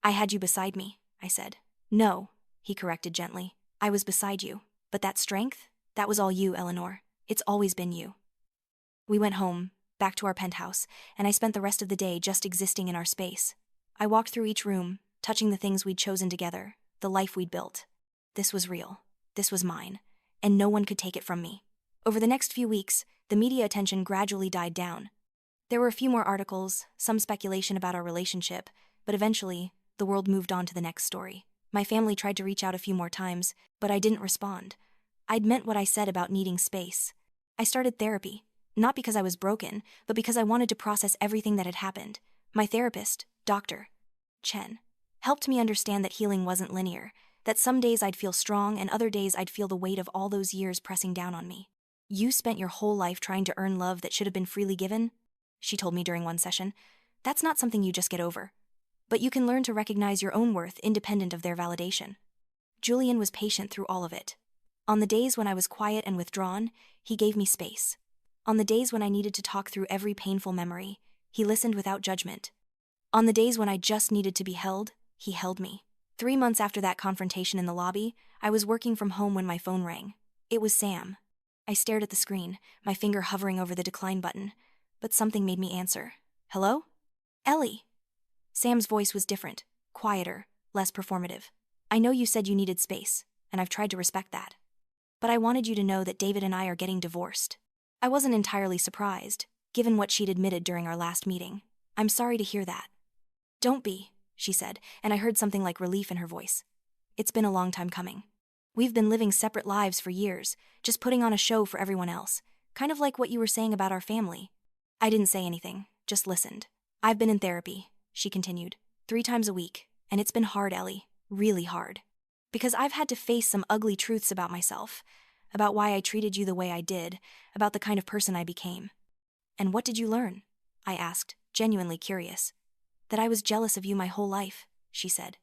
S1: I had you beside me, I said. No, he corrected gently. I was beside you. But that strength? That was all you, Eleanor. It's always been you. We went home, back to our penthouse, and I spent the rest of the day just existing in our space. I walked through each room, touching the things we'd chosen together, the life we'd built. This was real. This was mine. And no one could take it from me. Over the next few weeks, the media attention gradually died down. There were a few more articles, some speculation about our relationship, but eventually, the world moved on to the next story. My family tried to reach out a few more times, but I didn't respond. I'd meant what I said about needing space. I started therapy, not because I was broken, but because I wanted to process everything that had happened. My therapist, Dr. Chen, helped me understand that healing wasn't linear, that some days I'd feel strong and other days I'd feel the weight of all those years pressing down on me. You spent your whole life trying to earn love that should have been freely given, she told me during one session. That's not something you just get over. But you can learn to recognize your own worth independent of their validation. Julian was patient through all of it. On the days when I was quiet and withdrawn, he gave me space. On the days when I needed to talk through every painful memory, he listened without judgment. On the days when I just needed to be held, he held me. 3 months after that confrontation in the lobby, I was working from home when my phone rang. It was Sam. I stared at the screen, my finger hovering over the decline button, but something made me answer. Hello? Ellie. Sam's voice was different, quieter, less performative. I know you said you needed space, and I've tried to respect that. But I wanted you to know that David and I are getting divorced. I wasn't entirely surprised, given what she'd admitted during our last meeting. I'm sorry to hear that. Don't be, she said, and I heard something like relief in her voice. It's been a long time coming. We've been living separate lives for years, just putting on a show for everyone else, kind of like what you were saying about our family. I didn't say anything, just listened. I've been in therapy, she continued, 3 times a week, and it's been hard, Ellie, really hard. Because I've had to face some ugly truths about myself, about why I treated you the way I did, about the kind of person I became. And what did you learn? I asked, genuinely curious. That I was jealous of you my whole life, she said.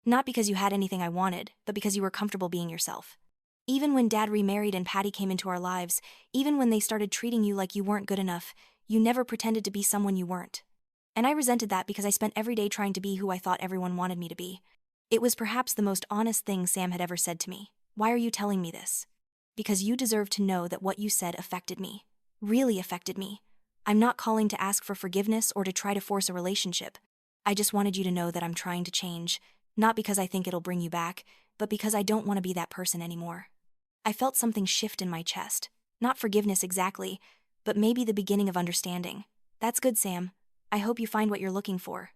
S1: Not because you had anything I wanted, but because you were comfortable being yourself. Even when Dad remarried and Patty came into our lives, even when they started treating you like you weren't good enough, you never pretended to be someone you weren't. And I resented that because I spent every day trying to be who I thought everyone wanted me to be. It was perhaps the most honest thing Sam had ever said to me. Why are you telling me this? Because you deserve to know that what you said affected me. Really affected me. I'm not calling to ask for forgiveness or to try to force a relationship. I just wanted you to know that I'm trying to change, not because I think it'll bring you back, but because I don't want to be that person anymore. I felt something shift in my chest. Not forgiveness exactly, but maybe the beginning of understanding. That's good, Sam. I hope you find what you're looking for.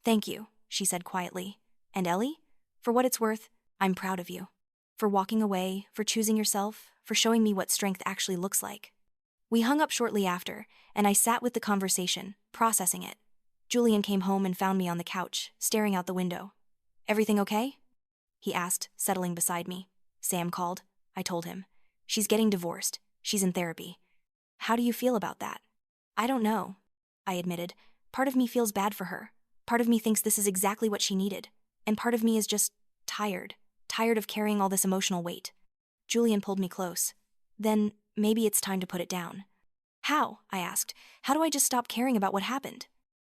S1: Thank you, she said quietly. And Ellie? For what it's worth, I'm proud of you. For walking away, for choosing yourself, for showing me what strength actually looks like. We hung up shortly after, and I sat with the conversation, processing it. Julian came home and found me on the couch, staring out the window. Everything okay? He asked, settling beside me. Sam called. I told him. She's getting divorced. She's in therapy. How do you feel about that? I don't know, I admitted. Part of me feels bad for her. Part of me thinks this is exactly what she needed. And part of me is just tired of carrying all this emotional weight. Julian pulled me close. Then, maybe it's time to put it down. How? I asked. How do I just stop caring about what happened?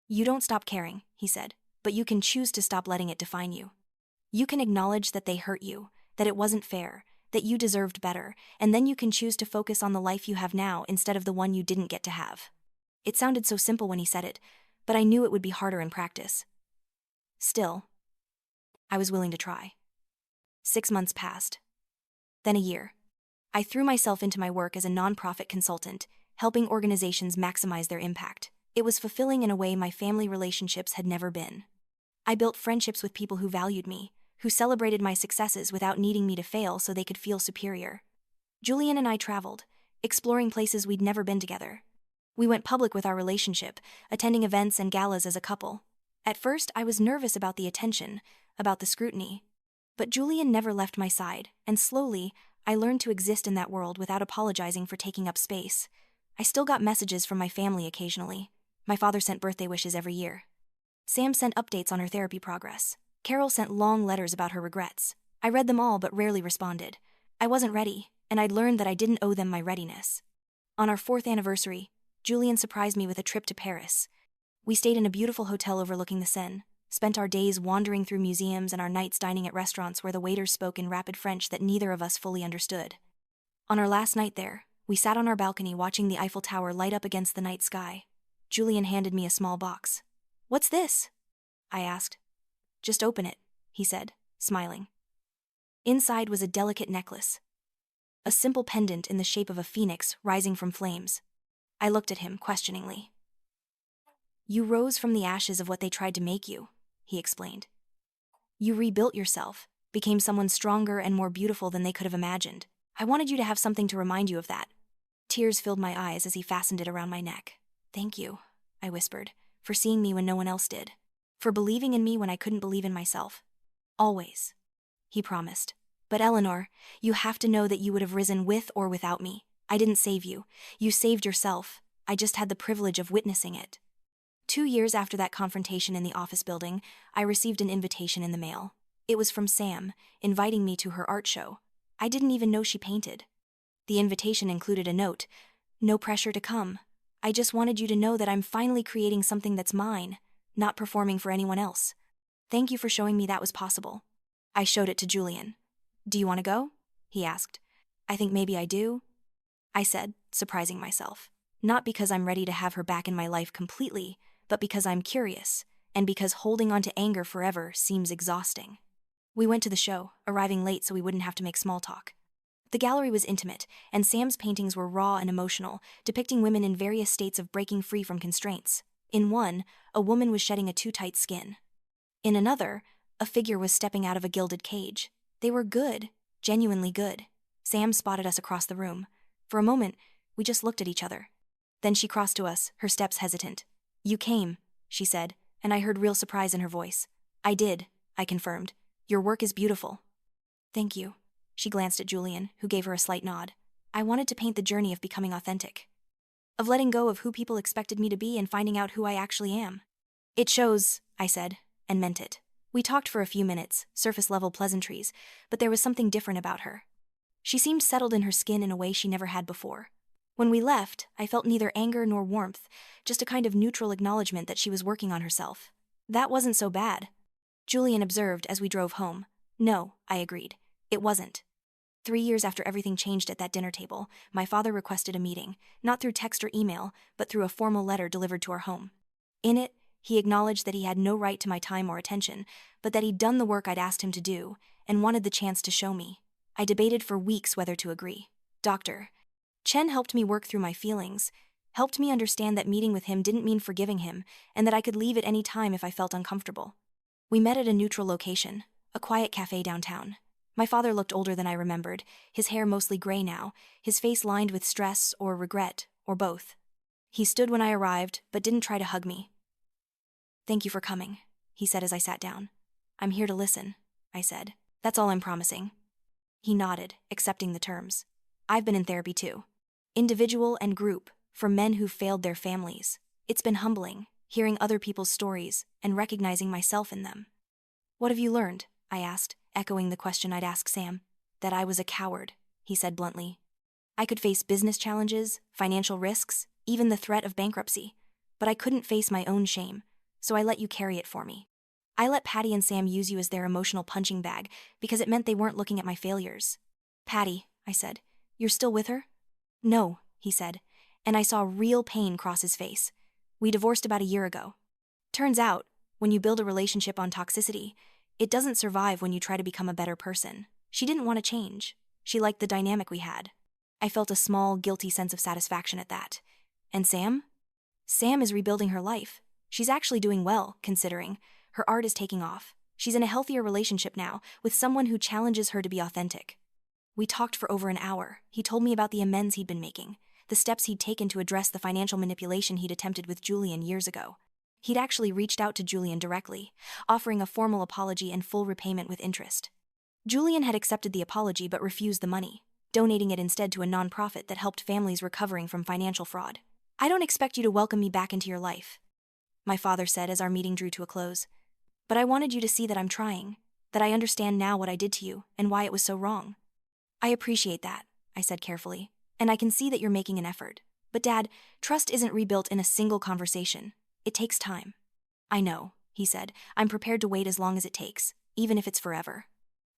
S1: You don't stop caring, he said, but you can choose to stop letting it define you. You can acknowledge that they hurt you, that it wasn't fair, that you deserved better, and then you can choose to focus on the life you have now instead of the one you didn't get to have. It sounded so simple when he said it, but I knew it would be harder in practice. Still, I was willing to try. 6 months passed. Then a year. I threw myself into my work as a nonprofit consultant, helping organizations maximize their impact. It was fulfilling in a way my family relationships had never been. I built friendships with people who valued me, who celebrated my successes without needing me to fail so they could feel superior. Julian and I traveled, exploring places we'd never been together. We went public with our relationship, attending events and galas as a couple. At first, I was nervous about the attention, about the scrutiny. But Julian never left my side, and slowly, I learned to exist in that world without apologizing for taking up space. I still got messages from my family occasionally. My father sent birthday wishes every year. Sam sent updates on her therapy progress. Carol sent long letters about her regrets. I read them all but rarely responded. I wasn't ready, and I'd learned that I didn't owe them my readiness. On our 4th anniversary, Julian surprised me with a trip to Paris. We stayed in a beautiful hotel overlooking the Seine, spent our days wandering through museums and our nights dining at restaurants where the waiters spoke in rapid French that neither of us fully understood. On our last night there, we sat on our balcony watching the Eiffel Tower light up against the night sky. Julian handed me a small box. "What's this?" I asked. "Just open it," he said, smiling. Inside was a delicate necklace. A simple pendant in the shape of a phoenix rising from flames. I looked at him questioningly. "You rose from the ashes of what they tried to make you," he explained. "You rebuilt yourself, became someone stronger and more beautiful than they could have imagined. I wanted you to have something to remind you of that." Tears filled my eyes as he fastened it around my neck. "Thank you," I whispered, "for seeing me when no one else did. For believing in me when I couldn't believe in myself. Always," he promised. "But Eleanor, you have to know that you would have risen with or without me. I didn't save you. You saved yourself. I just had the privilege of witnessing it." 2 years after that confrontation in the office building, I received an invitation in the mail. It was from Sam, inviting me to her art show. I didn't even know she painted. The invitation included a note: "No pressure to come. I just wanted you to know that I'm finally creating something that's mine, not performing for anyone else. Thank you for showing me that was possible." I showed it to Julian. "Do you want to go?" he asked. "I think maybe I do," I said, surprising myself. Not because I'm ready to have her back in my life completely, but because I'm curious, and because holding on to anger forever seems exhausting. We went to the show, arriving late so we wouldn't have to make small talk. The gallery was intimate, and Sam's paintings were raw and emotional, depicting women in various states of breaking free from constraints. In one, a woman was shedding a too tight skin. In another, a figure was stepping out of a gilded cage. They were good, genuinely good. Sam spotted us across the room. For a moment, we just looked at each other. Then she crossed to us, her steps hesitant. "You came," she said, and I heard real surprise in her voice. "I did," I confirmed. "Your work is beautiful." "Thank you." She glanced at Julian, who gave her a slight nod. "I wanted to paint the journey of becoming authentic. Of letting go of who people expected me to be and finding out who I actually am." "It shows," I said, and meant it. We talked for a few minutes, surface-level pleasantries, but there was something different about her. She seemed settled in her skin in a way she never had before. When we left, I felt neither anger nor warmth, just a kind of neutral acknowledgement that she was working on herself. That wasn't so bad. Julian observed as we drove home. "No," I agreed. "It wasn't." 3 years after everything changed at that dinner table, my father requested a meeting, not through text or email, but through a formal letter delivered to our home. In it, he acknowledged that he had no right to my time or attention, but that he'd done the work I'd asked him to do, and wanted the chance to show me. I debated for weeks whether to agree. Dr. Chen helped me work through my feelings, helped me understand that meeting with him didn't mean forgiving him, and that I could leave at any time if I felt uncomfortable. We met at a neutral location, a quiet cafe downtown. My father looked older than I remembered, his hair mostly gray now, his face lined with stress or regret, or both. He stood when I arrived, but didn't try to hug me. "Thank you for coming," he said as I sat down. "I'm here to listen," I said. "That's all I'm promising." He nodded, accepting the terms. "I've been in therapy too. Individual and group, for men who've failed their families. It's been humbling, hearing other people's stories and recognizing myself in them." "What have you learned?" I asked, echoing the question I'd asked Sam. "That I was a coward," he said bluntly. "I could face business challenges, financial risks, even the threat of bankruptcy, but I couldn't face my own shame, so I let you carry it for me. I let Patty and Sam use you as their emotional punching bag because it meant they weren't looking at my failures." "Patty," I said, "you're still with her?" "No," he said, and I saw real pain cross his face. "We divorced about a year ago." Turns out, when you build a relationship on toxicity, it doesn't survive when you try to become a better person. She didn't want to change. She liked the dynamic we had. I felt a small, guilty sense of satisfaction at that. And Sam? Sam is rebuilding her life. She's actually doing well, considering. Her art is taking off. She's in a healthier relationship now, with someone who challenges her to be authentic. We talked for over an hour. He told me about the amends he'd been making, the steps he'd taken to address the financial manipulation he'd attempted with Julian years ago. He'd actually reached out to Julian directly, offering a formal apology and full repayment with interest. Julian had accepted the apology but refused the money, donating it instead to a nonprofit that helped families recovering from financial fraud. "I don't expect you to welcome me back into your life," my father said as our meeting drew to a close. "But I wanted you to see that I'm trying, that I understand now what I did to you and why it was so wrong." "I appreciate that," I said carefully, "and I can see that you're making an effort. But Dad, trust isn't rebuilt in a single conversation. It takes time." "I know," he said. "I'm prepared to wait as long as it takes, even if it's forever."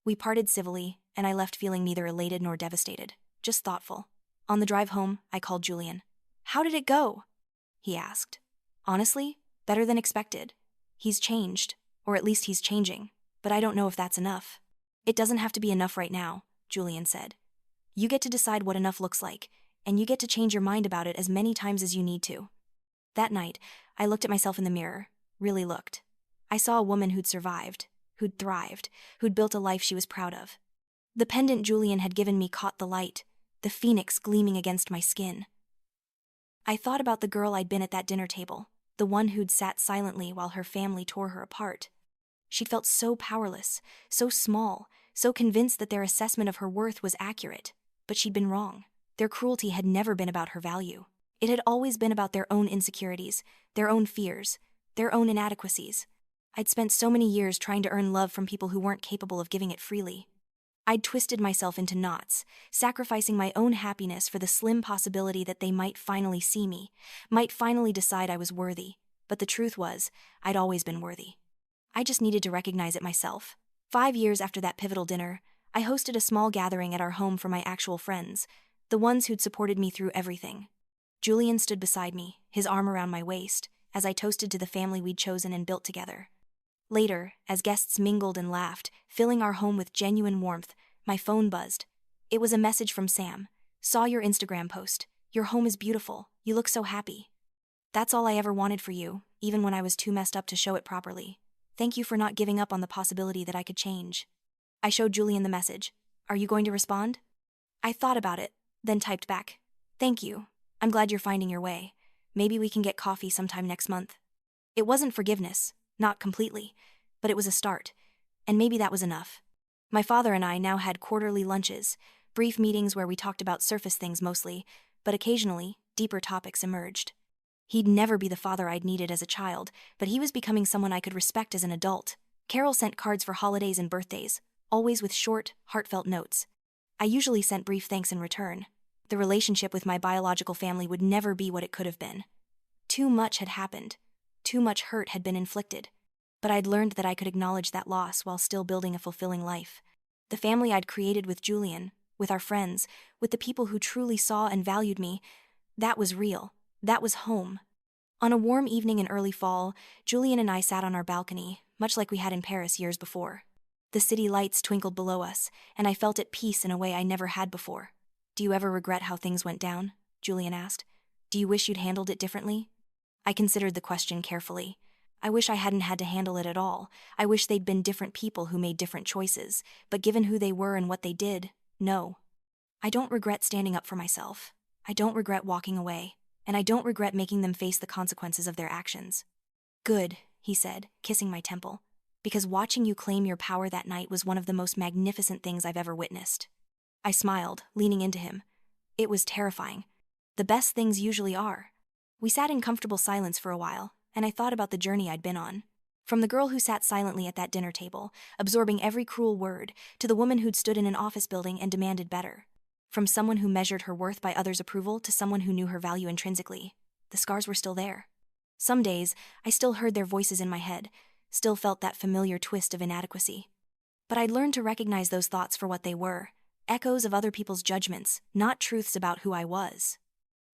S1: We parted civilly, and I left feeling neither elated nor devastated, just thoughtful. On the drive home, I called Julian. "How did it go?" he asked. "Honestly, better than expected. He's changed, or at least he's changing, but I don't know if that's enough." "It doesn't have to be enough right now," Julian said. "You get to decide what enough looks like, and you get to change your mind about it as many times as you need to." That night, I looked at myself in the mirror, really looked. I saw a woman who'd survived, who'd thrived, who'd built a life she was proud of. The pendant Julian had given me caught the light, the phoenix gleaming against my skin. I thought about the girl I'd been at that dinner table, the one who'd sat silently while her family tore her apart. She'd felt so powerless, so small, so convinced that their assessment of her worth was accurate, but she'd been wrong. Their cruelty had never been about her value. It had always been about their own insecurities, their own fears, their own inadequacies. I'd spent so many years trying to earn love from people who weren't capable of giving it freely. I'd twisted myself into knots, sacrificing my own happiness for the slim possibility that they might finally see me, might finally decide I was worthy. But the truth was, I'd always been worthy. I just needed to recognize it myself. 5 years after that pivotal dinner, I hosted a small gathering at our home for my actual friends, the ones who'd supported me through everything. Julian stood beside me, his arm around my waist, as I toasted to the family we'd chosen and built together. Later, as guests mingled and laughed, filling our home with genuine warmth, my phone buzzed. It was a message from Sam. "Saw your Instagram post. Your home is beautiful. You look so happy. That's all I ever wanted for you, even when I was too messed up to show it properly. Thank you for not giving up on the possibility that I could change." I showed Julian the message. "Are you going to respond?" I thought about it, then typed back. "Thank you. I'm glad you're finding your way. Maybe we can get coffee sometime next month." It wasn't forgiveness. Not completely, but it was a start, and maybe that was enough. My father and I now had quarterly lunches, brief meetings where we talked about surface things mostly, but occasionally, deeper topics emerged. He'd never be the father I'd needed as a child, but he was becoming someone I could respect as an adult. Carol sent cards for holidays and birthdays, always with short, heartfelt notes. I usually sent brief thanks in return. The relationship with my biological family would never be what it could have been. Too much had happened. Too much hurt had been inflicted, but I'd learned that I could acknowledge that loss while still building a fulfilling life. The family I'd created with Julian, with our friends, with the people who truly saw and valued me, that was real. That was home. On a warm evening in early fall, Julian and I sat on our balcony, much like we had in Paris years before. The city lights twinkled below us, and I felt at peace in a way I never had before. "Do you ever regret how things went down?" Julian asked. "Do you wish you'd handled it differently?" I considered the question carefully. I wish I hadn't had to handle it at all. I wish they'd been different people who made different choices, but given who they were and what they did, no. I don't regret standing up for myself. I don't regret walking away, and I don't regret making them face the consequences of their actions. "Good," he said, kissing my temple, "because watching you claim your power that night was one of the most magnificent things I've ever witnessed." I smiled, leaning into him. It was terrifying. The best things usually are. We sat in comfortable silence for a while, and I thought about the journey I'd been on. From the girl who sat silently at that dinner table, absorbing every cruel word, to the woman who'd stood in an office building and demanded better. From someone who measured her worth by others' approval to someone who knew her value intrinsically, the scars were still there. Some days, I still heard their voices in my head, still felt that familiar twist of inadequacy. But I'd learned to recognize those thoughts for what they were, echoes of other people's judgments, not truths about who I was.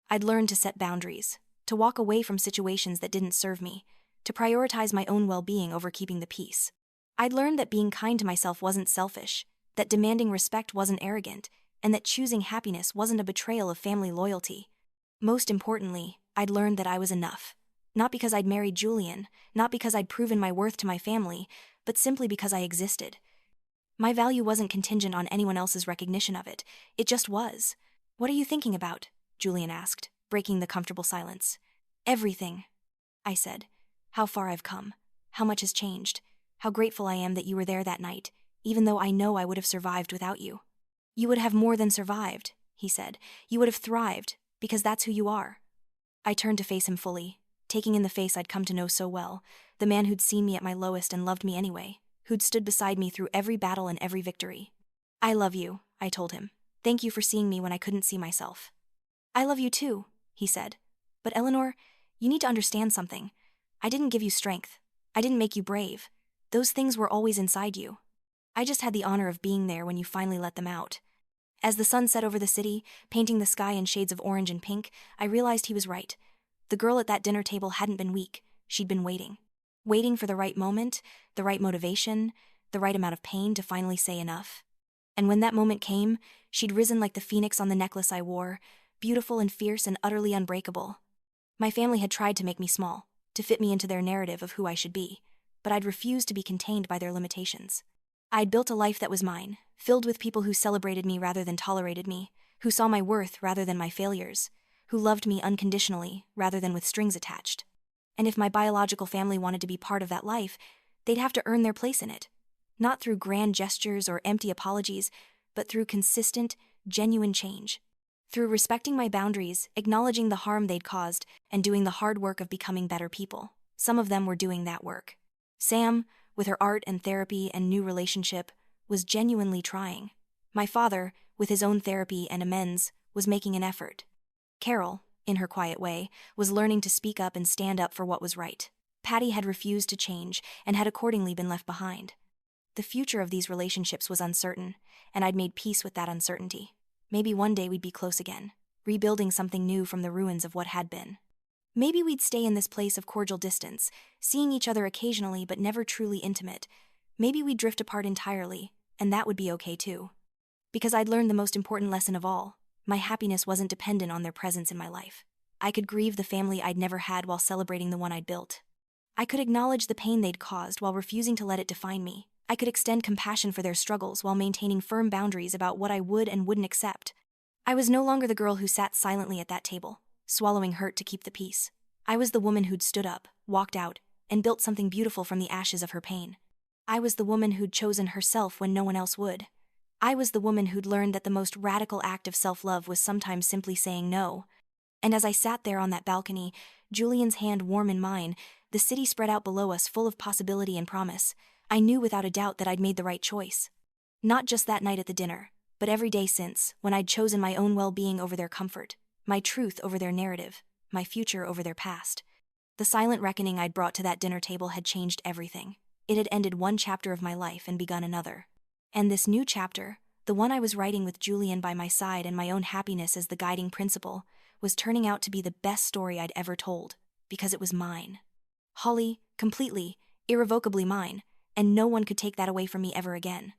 S1: I'd learned to set boundaries, to walk away from situations that didn't serve me, to prioritize my own well-being over keeping the peace. I'd learned that being kind to myself wasn't selfish, that demanding respect wasn't arrogant, and that choosing happiness wasn't a betrayal of family loyalty. Most importantly, I'd learned that I was enough. Not because I'd married Julian, not because I'd proven my worth to my family, but simply because I existed. My value wasn't contingent on anyone else's recognition of it. It just was. "What are you thinking about?" Julian asked, breaking the comfortable silence. "Everything," I said. "How far I've come. How much has changed. How grateful I am that you were there that night, even though I know I would have survived without you." "You would have more than survived," he said. "You would have thrived, because that's who you are." I turned to face him fully, taking in the face I'd come to know so well, the man who'd seen me at my lowest and loved me anyway, who'd stood beside me through every battle and every victory. "I love you," I told him. "Thank you for seeing me when I couldn't see myself." "I love you too," he said. "But Eleanor, you need to understand something. I didn't give you strength. I didn't make you brave. Those things were always inside you. I just had the honor of being there when you finally let them out." As the sun set over the city, painting the sky in shades of orange and pink, I realized he was right. The girl at that dinner table hadn't been weak. She'd been waiting. Waiting for the right moment, the right motivation, the right amount of pain to finally say enough. And when that moment came, she'd risen like the phoenix on the necklace I wore, beautiful and fierce and utterly unbreakable. My family had tried to make me small, to fit me into their narrative of who I should be, but I'd refused to be contained by their limitations. I'd built a life that was mine, filled with people who celebrated me rather than tolerated me, who saw my worth rather than my failures, who loved me unconditionally rather than with strings attached. And if my biological family wanted to be part of that life, they'd have to earn their place in it. Not through grand gestures or empty apologies, but through consistent, genuine change. Through respecting my boundaries, acknowledging the harm they'd caused, and doing the hard work of becoming better people. Some of them were doing that work. Sam, with her art and therapy and new relationship, was genuinely trying. My father, with his own therapy and amends, was making an effort. Carol, in her quiet way, was learning to speak up and stand up for what was right. Patty had refused to change and had accordingly been left behind. The future of these relationships was uncertain, and I'd made peace with that uncertainty. Maybe one day we'd be close again, rebuilding something new from the ruins of what had been. Maybe we'd stay in this place of cordial distance, seeing each other occasionally but never truly intimate. Maybe we'd drift apart entirely, and that would be okay too. Because I'd learned the most important lesson of all. My happiness wasn't dependent on their presence in my life. I could grieve the family I'd never had while celebrating the one I'd built. I could acknowledge the pain they'd caused while refusing to let it define me. I could extend compassion for their struggles while maintaining firm boundaries about what I would and wouldn't accept. I was no longer the girl who sat silently at that table, swallowing hurt to keep the peace. I was the woman who'd stood up, walked out, and built something beautiful from the ashes of her pain. I was the woman who'd chosen herself when no one else would. I was the woman who'd learned that the most radical act of self-love was sometimes simply saying no. And as I sat there on that balcony, Julian's hand warm in mine, the city spread out below us full of possibility and promise, I knew without a doubt that I'd made the right choice. Not just that night at the dinner, but every day since, when I'd chosen my own well-being over their comfort, my truth over their narrative, my future over their past. The silent reckoning I'd brought to that dinner table had changed everything. It had ended one chapter of my life and begun another. And this new chapter, the one I was writing with Julian by my side and my own happiness as the guiding principle, was turning out to be the best story I'd ever told, because it was mine. Wholly, completely, irrevocably mine, and no one could take that away from me ever again.